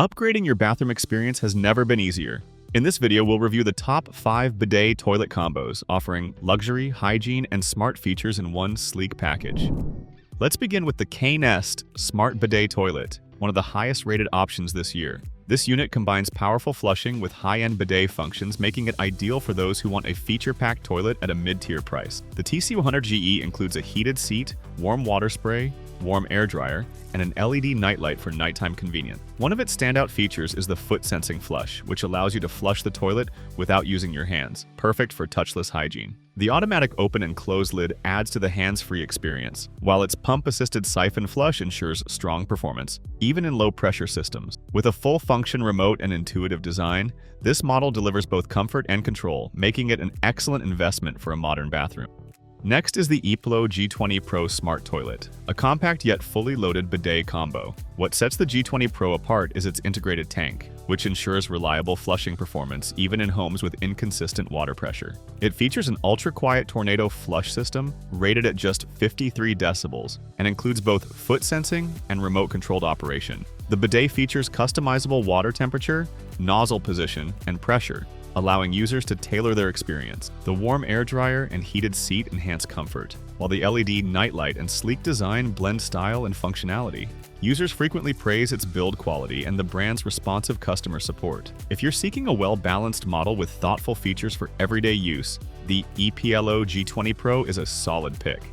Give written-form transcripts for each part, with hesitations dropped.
Upgrading your bathroom experience has never been easier. In this video, we'll review the top 5 bidet toilet combos, offering luxury, hygiene, and smart features in one sleek package. Let's begin with the CANEST Smart Bidet Toilet, one of the highest rated options this year. This unit combines powerful flushing with high-end bidet functions, making it ideal for those who want a feature-packed toilet at a mid-tier price. The TC100GE includes a heated seat, warm water spray, warm air dryer, and an LED nightlight for nighttime convenience. One of its standout features is the foot-sensing flush, which allows you to flush the toilet without using your hands, perfect for touchless hygiene. The automatic open and close lid adds to the hands-free experience, while its pump-assisted siphon flush ensures strong performance, even in low-pressure systems. With a full-function remote and intuitive design, this model delivers both comfort and control, making it an excellent investment for a modern bathroom. Next is the EPLO G20 Pro Smart Toilet, a compact yet fully loaded bidet combo. What sets the G20 Pro apart is its integrated tank, which ensures reliable flushing performance even in homes with inconsistent water pressure. It features an ultra-quiet tornado flush system rated at just 53 decibels and includes both foot sensing and remote-controlled operation. The bidet features customizable water temperature, nozzle position, and pressure, allowing users to tailor their experience. The warm air dryer and heated seat enhance comfort, while the LED nightlight and sleek design blend style and functionality. Users frequently praise its build quality and the brand's responsive customer support. If you're seeking a well-balanced model with thoughtful features for everyday use, the EPLO G20 Pro is a solid pick.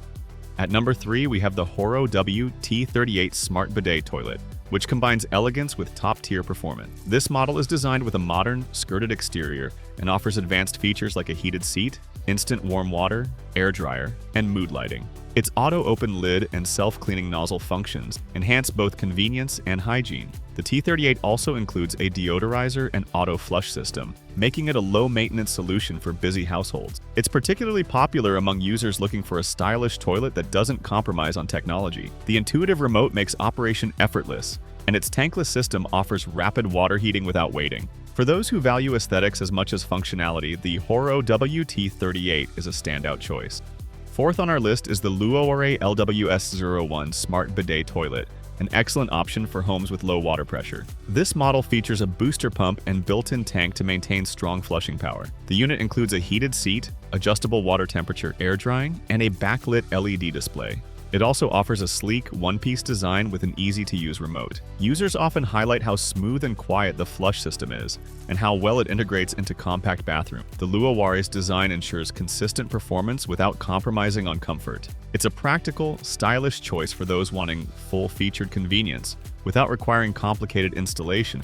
At number 3, we have the HOROW T38 Smart Bidet Toilet, which combines elegance with top-tier performance. This model is designed with a modern, skirted exterior and offers advanced features like a heated seat, instant warm water, air dryer, and mood lighting. Its auto-open lid and self-cleaning nozzle functions enhance both convenience and hygiene. The T38 also includes a deodorizer and auto-flush system, making it a low-maintenance solution for busy households. It's particularly popular among users looking for a stylish toilet that doesn't compromise on technology. The intuitive remote makes operation effortless, and its tankless system offers rapid water heating without waiting. For those who value aesthetics as much as functionality, the HOROW T38 is a standout choice. Fourth on our list is the Luoware LWS01 Smart Bidet Toilet, an excellent option for homes with low water pressure. This model features a booster pump and built-in tank to maintain strong flushing power. The unit includes a heated seat, adjustable water temperature air drying, and a backlit LED display. It also offers a sleek, one-piece design with an easy-to-use remote. Users often highlight how smooth and quiet the flush system is, and how well it integrates into compact bathrooms. The Luoware's design ensures consistent performance without compromising on comfort. It's a practical, stylish choice for those wanting full-featured convenience, without requiring complicated installation.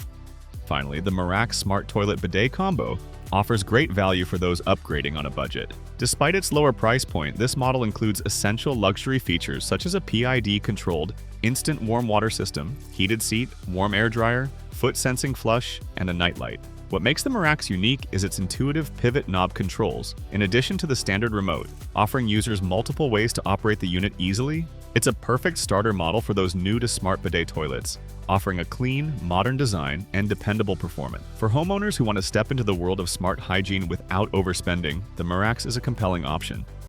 Finally, the Merax Smart Toilet Bidet Combo offers great value for those upgrading on a budget. Despite its lower price point, this model includes essential luxury features such as a PID-controlled instant warm water system, heated seat, warm air dryer, foot-sensing flush, and a nightlight. What makes the Merax unique is its intuitive pivot knob controls, in addition to the standard remote, offering users multiple ways to operate the unit easily. It's a perfect starter model for those new to smart bidet toilets, offering a clean, modern design and dependable performance. For homeowners who want to step into the world of smart hygiene without overspending, the Merax is a compelling option.